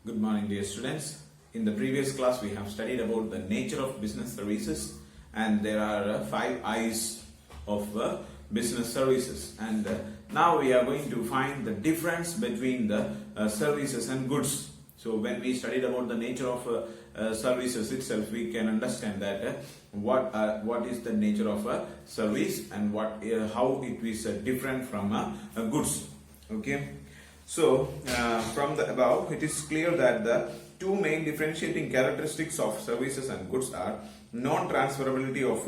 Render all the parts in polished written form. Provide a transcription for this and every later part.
Good morning, dear students. In the previous class, we have studied about the nature of business services, and there are 5 I's of business services. And now we are going to find the difference between the services and goods. So when we studied about the nature of services itself, we can understand that what is the nature of a service and how it is different from goods. Okay. So, from the above, it is clear that the two main differentiating characteristics of services and goods are non-transferability of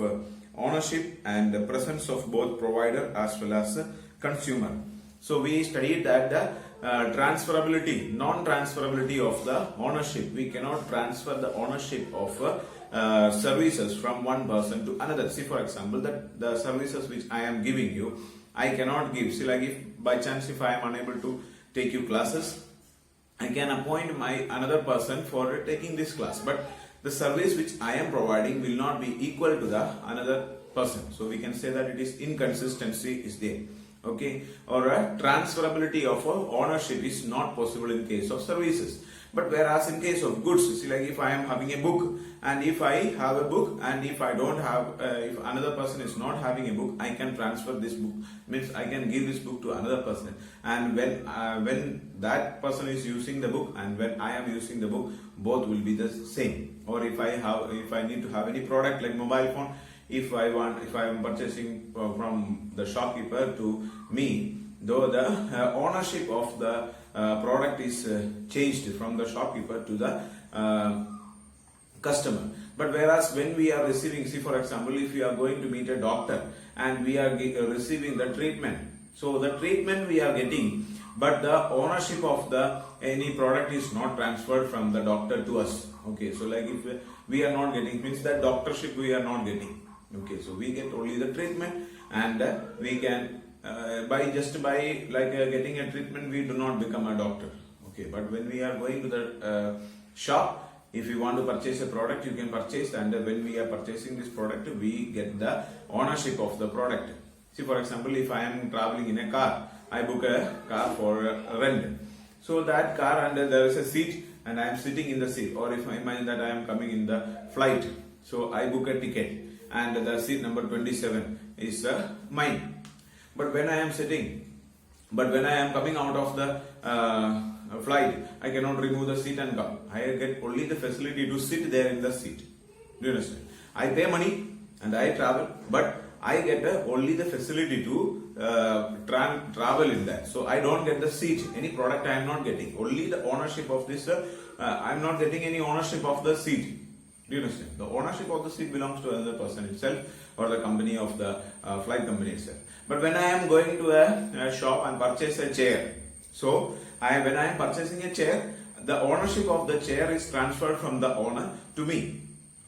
ownership and the presence of both provider as well as consumer. So, we studied that the non-transferability of the ownership. We cannot transfer the ownership of services from one person to another. See, for example, that the services which I am giving you, I cannot give. See, like if by chance if I am unable to take you classes, I can appoint another person for taking this class, but the service which I am providing will not be equal to the another person. So we can say that it is inconsistency is there. Okay, or a transferability of ownership is not possible in case of services. But whereas in case of goods, see, like if I am having a book, and if I have a book, and if I don't have, if another person is not having a book, I can transfer this book. Means I can give this book to another person. And when that person is using the book and when I am using the book, both will be the same. Or if I need to have any product like mobile phone, if I am purchasing from the shopkeeper to me, though the ownership of the product is changed from the shopkeeper to the customer. But whereas when we are receiving, see for example, if we are going to meet a doctor and we are receiving the treatment, so the treatment we are getting, but the ownership of the any product is not transferred from the doctor to us. Okay, so like if we are not getting, means that doctorship we are not getting. Okay, so we get only the treatment, and we can by getting a treatment, we do not become a doctor. Okay, but when we are going to the shop, if you want to purchase a product, you can purchase, and when we are purchasing this product, we get the ownership of the product. See, for example, if I am traveling in a car, I book a car for rent. So that car, and there is a seat, and I am sitting in the seat. Or if I imagine that I am coming in the flight, so I book a ticket, and the seat number 27 is mine. But when I am coming out of the flight, I cannot remove the seat and come. I get only the facility to sit there in the seat. Do you understand? I pay money and I travel, but I get only the facility to travel in that. So I don't get the seat. Any product I am not getting. Only the ownership of this. I am not getting any ownership of the seat. Do you understand? The ownership of the seat belongs to another person itself, or the company of the flight company itself. But when I am going to a shop and purchase a chair, so when I am purchasing a chair, the ownership of the chair is transferred from the owner to me.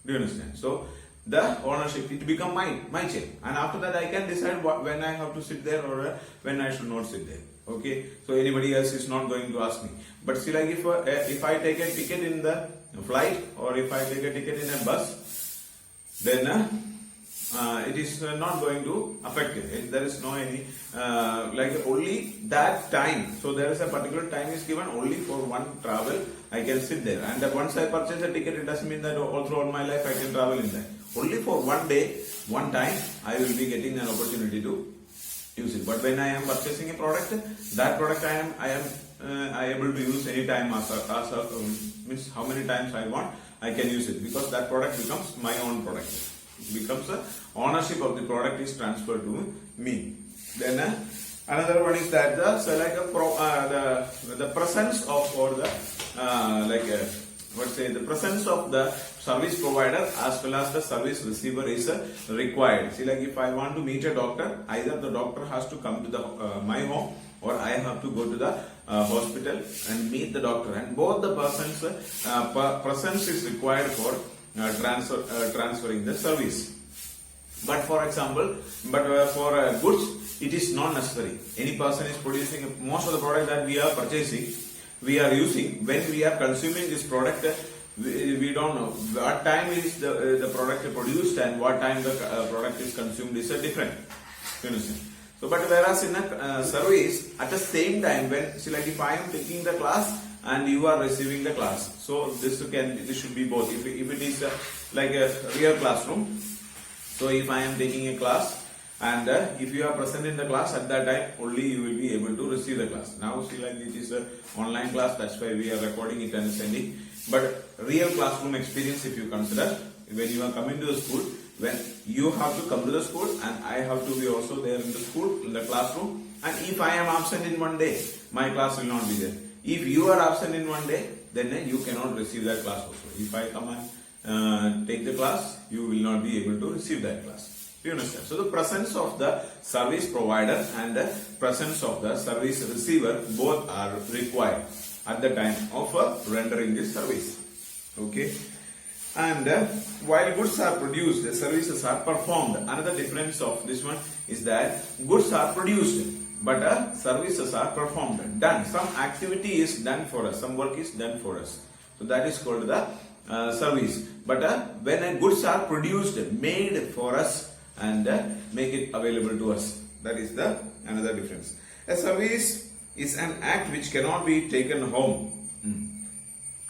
Do you understand? So the ownership, it become my chair, and after that I can decide when I have to sit there or when I should not sit there. Okay, so anybody else is not going to ask me. But see, like if I take a ticket in the flight, or if I take a ticket in a bus, then it is not going to affect it. There is no any only that time. So there is a particular time is given only for one travel. I can sit there, and once I purchase a ticket, it doesn't mean that all throughout my life I can travel in that. Only for one day, one time, I will be getting an opportunity to use it. But when I am purchasing a product, that product I am able to use any time means how many times I want, I can use it, because that product becomes my own product. It becomes ownership of the product is transferred to me. Then another one is that the presence of, or the the presence of the service provider as well as the service receiver is required. See, like if I want to meet a doctor, either the doctor has to come to the my home, or I have to go to the hospital and meet the doctor, and both the persons presence is required for transferring the service. But for example, for goods, it is not necessary. Any person is producing most of the product that we are purchasing, we are using. When we are consuming this product, we don't know what time is the product produced and what time the product is consumed is different. You understand? So, but whereas in a service, at the same time, when, see, like if I am taking the class, and you are receiving the class. So this should be both. If it is like a real classroom, so if I am taking a class and if you are present in the class at that time, only you will be able to receive the class. Now see, like it is a online class, that's why we are recording it and sending. But real classroom experience, if you consider, when you are coming to the school, when you have to come to the school and I have to be also there in the school, in the classroom, and if I am absent in one day, my class will not be there. If you are absent in one day, then you cannot receive that class also. If I come and take the class, you will not be able to receive that class. Do you understand? So the presence of the service provider and the presence of the service receiver both are required at the time of rendering this service. Okay. And while goods are produced, the services are performed. Another difference of this one is that goods are produced, but services are performed, done. Some activity is done for us, some work is done for us. So that is called the service. But when goods are produced, made for us and make it available to us, that is the another difference. A service is an act which cannot be taken home.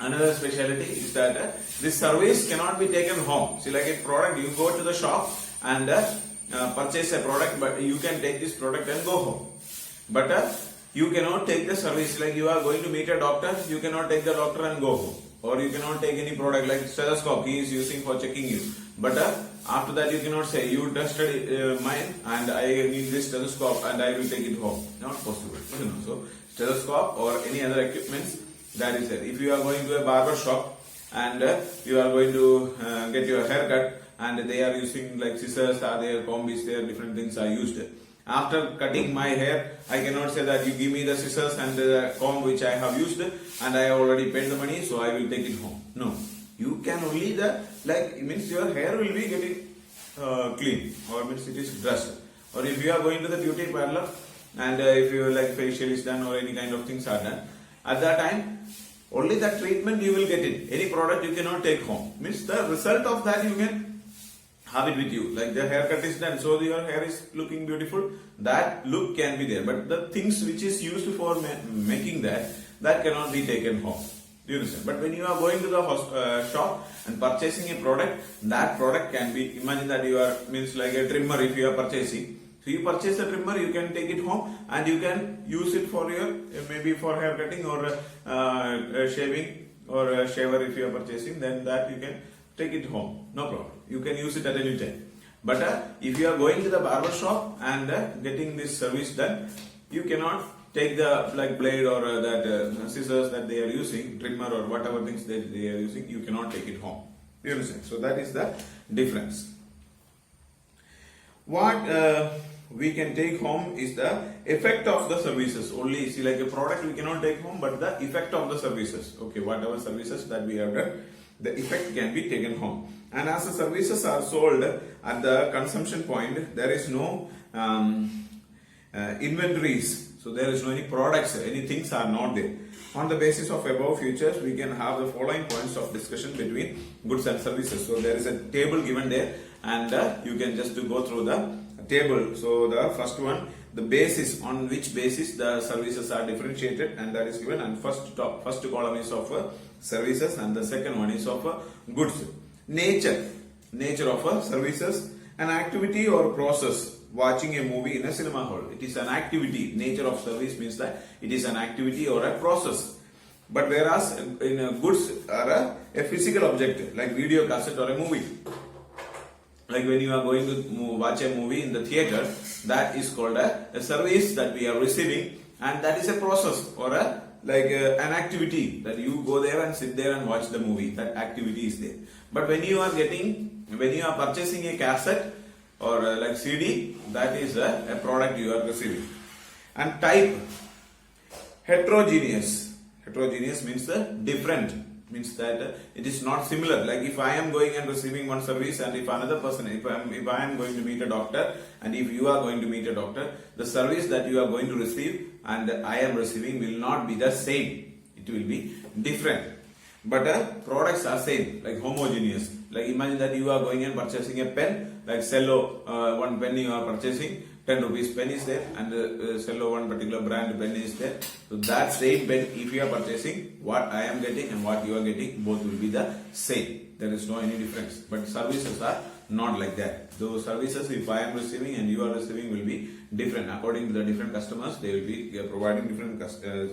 Another speciality is that this service cannot be taken home. See, like a product, you go to the shop and purchase a product, but you can take this product and go home. But you cannot take the service, like you are going to meet a doctor, you cannot take the doctor and go home. Or you cannot take any product like stethoscope he is using for checking you. But after that you cannot say, you tested mine and I need this stethoscope and I will take it home. Not possible. So stethoscope or any other equipments, that is it. If you are going to a barber shop and you are going to get your hair cut and they are using like scissors, are there, comb is there, different things are used. After cutting my hair, I cannot say that you give me the scissors and the comb which I have used and I have already paid the money, so I will take it home. No, you can only it means your hair will be getting clean, or means it is dressed. Or if you are going to the beauty parlor and if you like facial is done or any kind of things are done, at that time only that treatment you will get it. Any product you cannot take home. Means the result of that you can have it with you. Like the haircut is done, so your hair is looking beautiful. That look can be there, but the things which is used for making that cannot be taken home. Do you understand? But when you are going to the shop and purchasing a product, that product can be. Imagine that you are means like a trimmer. If you are purchasing, so you purchase a trimmer, you can take it home and you can use it for your maybe for hair cutting or shaving or a shaver. If you are purchasing, then that you can take it home, no problem. You can use it at any time. But if you are going to the barber shop and getting this service done, you cannot take the like blade or that scissors that they are using, trimmer or whatever things that they are using, you cannot take it home. You understand? So that is the difference. What we can take home is the effect of the services. Only see, like a product we cannot take home, but the effect of the services. Okay, whatever services that we have done, the effect can be taken home. And as the services are sold at the consumption point, there is no inventories. So there is no any products, any things are not there. On the basis of above features, we can have the following points of discussion between goods and services. So there is a table given there, and you can just go through the table. So the first one, the basis, on which basis the services are differentiated, and that is given. And first column is of services, and the second one is of goods. Nature of services, an activity or process. Watching a movie in a cinema hall, it is an activity. Nature of service means that it is an activity or a process. But whereas in goods are a physical object, like video cassette or a movie. Like when you are going to watch a movie in the theater, that is called a service that we are receiving, and that is a process or an activity that you go there and sit there and watch the movie. That activity is there. But when you are purchasing a cassette or like CD, that is a product you are receiving. And type, heterogeneous. Heterogeneous means different, means that it is not similar. Like if I am going and receiving one service, and if another person, if I am going to meet a doctor, and if you are going to meet a doctor, the service that you are going to receive and I am receiving will not be the same. It will be different. But products are same, like homogeneous. Like imagine that you are going and purchasing a pen, like cello, one pen you are purchasing, 10 rupees pen is there and cello one particular brand pen is there. So that same pen, if you are purchasing, what I am getting and what you are getting, both will be the same. There is no any difference. But services are not like that. Those services, if I am receiving and you are receiving, will be different. According to the different customers, they will be providing different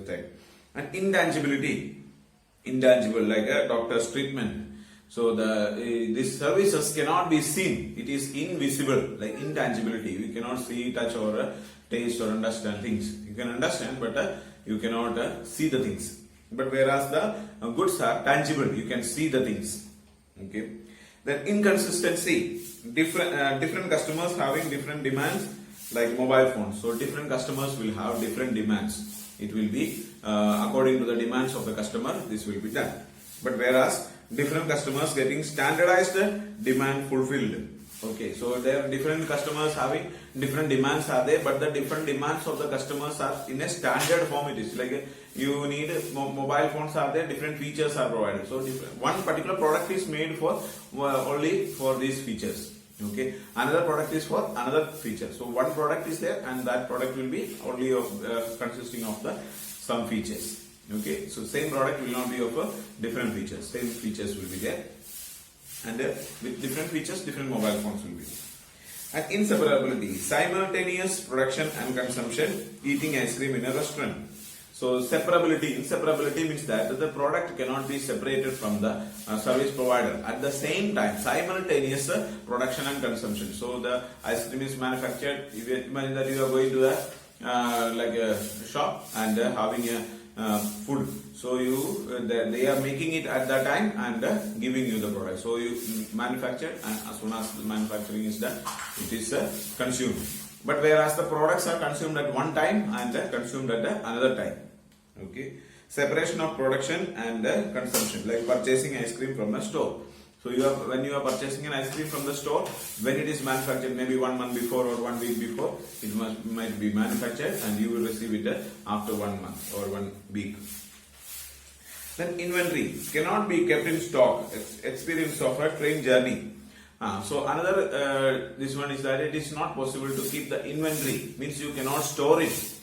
type. And intangible like a doctor's treatment. So these services cannot be seen. It is invisible, like intangibility. We cannot see, touch, or taste or understand things. You can understand, but you cannot see the things. But whereas the goods are tangible, you can see the things. Okay. Then inconsistency. Different customers having different demands, like mobile phones. So different customers will have different demands. It will be according to the demands of the customer. This will be done. But whereas different customers getting standardized demand fulfilled. Okay, so there are different customers having different demands are there, but the different demands of the customers are in a standard form. It is like you need mobile phones are there, different features are provided. So one particular product is made for only for these features. Okay, another product is for another feature. So one product is there, and that product will be only consisting of the some features. Okay, so same product will not be of different features. Same features will be there, and with different features, different mobile phones will be there. And inseparability, simultaneous production and consumption, eating ice cream in a restaurant. So inseparability means that the product cannot be separated from the service provider at the same time, simultaneous production and consumption. So the ice cream is manufactured. Imagine that you are going to a shop and having a food. So they are making it at that time and giving you the product. So you manufacture, and as soon as the manufacturing is done, it is consumed. But whereas the products are consumed at one time and consumed at another time. Okay, separation of production and consumption, like purchasing ice cream from a store. So when you are purchasing an ice cream from the store, when it is manufactured, maybe 1 month before or 1 week before, it might be manufactured, and you will receive it after 1 month or 1 week. Then inventory cannot be kept in stock. Experience of a train journey. So another this one is that it is not possible to keep the inventory. Means you cannot store it.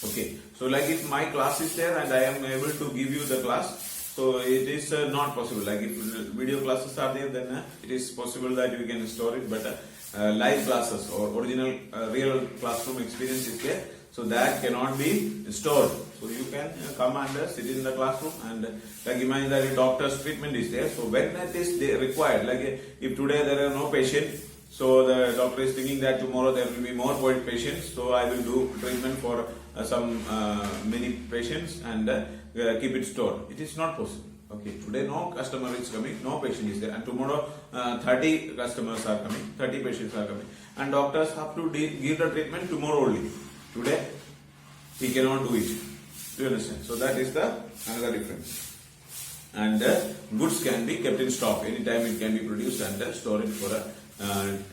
Okay. So like if my class is there and I am able to give you the class, so it is not possible. Like if video classes are there, then it is possible that you can store it. But live classes or original real classroom experience is there, so that cannot be stored. So you can come and sit in the classroom, and like imagine that a doctor's treatment is there. So when it is required, like if today there are no patients, so the doctor is thinking that tomorrow there will be more patients, so I will do treatment for some many patients and keep it stored. It is not possible. Okay, today no customer is coming, no patient is there, and tomorrow 30 customers are coming, 30 patients are coming, and doctors have to give the treatment tomorrow only. Today he cannot do it. Do you understand? So that is the another difference. And goods can be kept in stock. Anytime it can be produced and stored for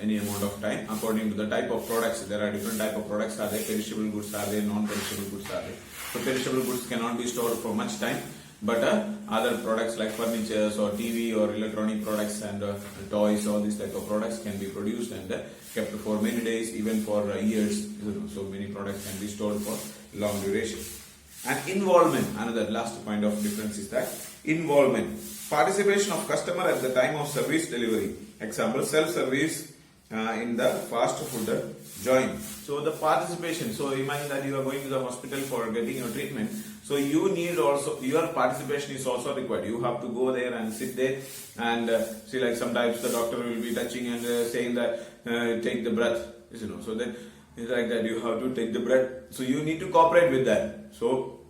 any amount of time according to the type of products. There are different type of products. Are there perishable goods? Are there non-perishable goods? Are there? So perishable goods cannot be stored for much time, but other products like furnitures or TV or electronic products and toys, all these type of products can be produced and kept for many days, even for years. So many products can be stored for long duration. And involvement, another last point of difference is that involvement, participation of customer at the time of service delivery. Example, self-service in the fast food joint. So the participation, so imagine that you are going to the hospital for getting your treatment. So you need also, your participation is also required. You have to go there and sit there and see, like sometimes the doctor will be touching and saying that take the breath, so then it's like that you have to take the breath. So you need to cooperate with that. So,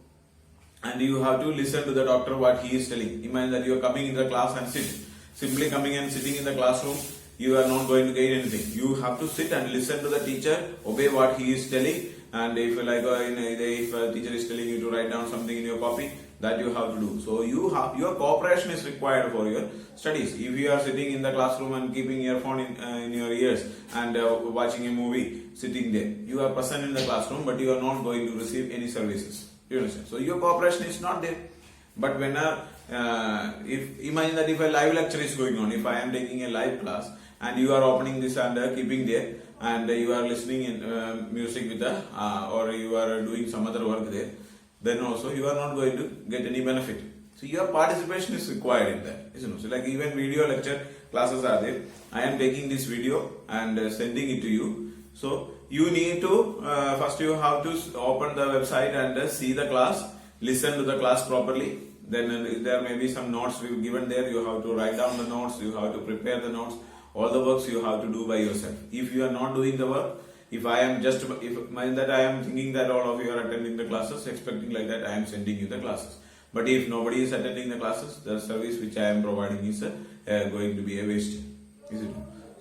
and you have to listen to the doctor what he is telling. Imagine that you are coming in the class and sit. Simply coming and sitting in the classroom, you are not going to gain anything. You have to sit and listen to the teacher, obey what he is telling, and if if a teacher is telling you to write down something in your copy, that you have to do. So your cooperation is required for your studies. If you are sitting in the classroom and keeping your phone in your ears and watching a movie, sitting there, you are present in the classroom, but you are not going to receive any services. You understand? So your cooperation is not there. But when if imagine that if a live lecture is going on, if I am taking a live class and you are opening this and keeping there, and you are listening in music with or you are doing some other work there, then also you are not going to get any benefit. So your participation is required in that, isn't it? So like even video lecture classes are there. I am taking this video and sending it to you. So you need to first you have to open the website and see the class, listen to the class properly. Then there may be some notes given there. You have to write down the notes. You have to prepare the notes. All the works you have to do by yourself. If you are not doing the work, if I am thinking that all of you are attending the classes, expecting like that, I am sending you the classes. But if nobody is attending the classes, the service which I am providing is going to be a waste. Is it?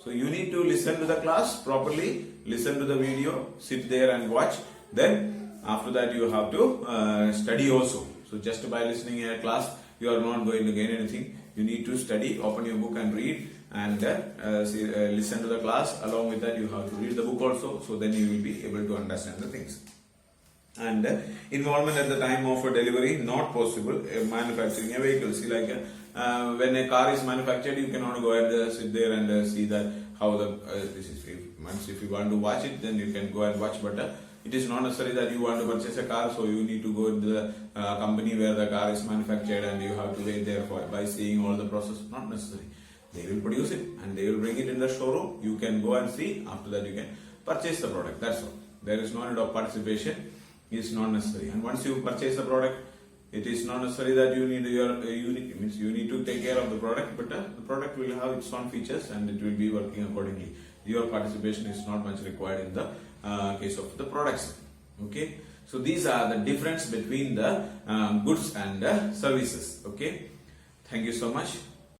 So you need to listen to the class properly, listen to the video, sit there and watch. Then after that you have to study also. So just by listening a class, you are not going to gain anything. You need to study, open your book and read, and listen to the class. Along with that, you have to read the book also. So then you will be able to understand the things. And involvement at the time of delivery not possible. Manufacturing a vehicle. See, like when a car is manufactured, you cannot go and sit there and see that how the this is. If you want to watch it, then you can go and watch. But it is not necessary that you want to purchase a car, so you need to go to the company where the car is manufactured, and you have to wait there for by seeing all the process. Not necessary. They will produce it and they will bring it in the showroom. You can go and see. After that, you can purchase the product. That's all. There is no need of participation. Is not necessary. And once you purchase the product, it is not necessary that you need you need to take care of the product, but the product will have its own features and it will be working accordingly. Your participation is not much required in the case of the products. Okay, so these are the difference between the goods and services. Okay, thank you so much.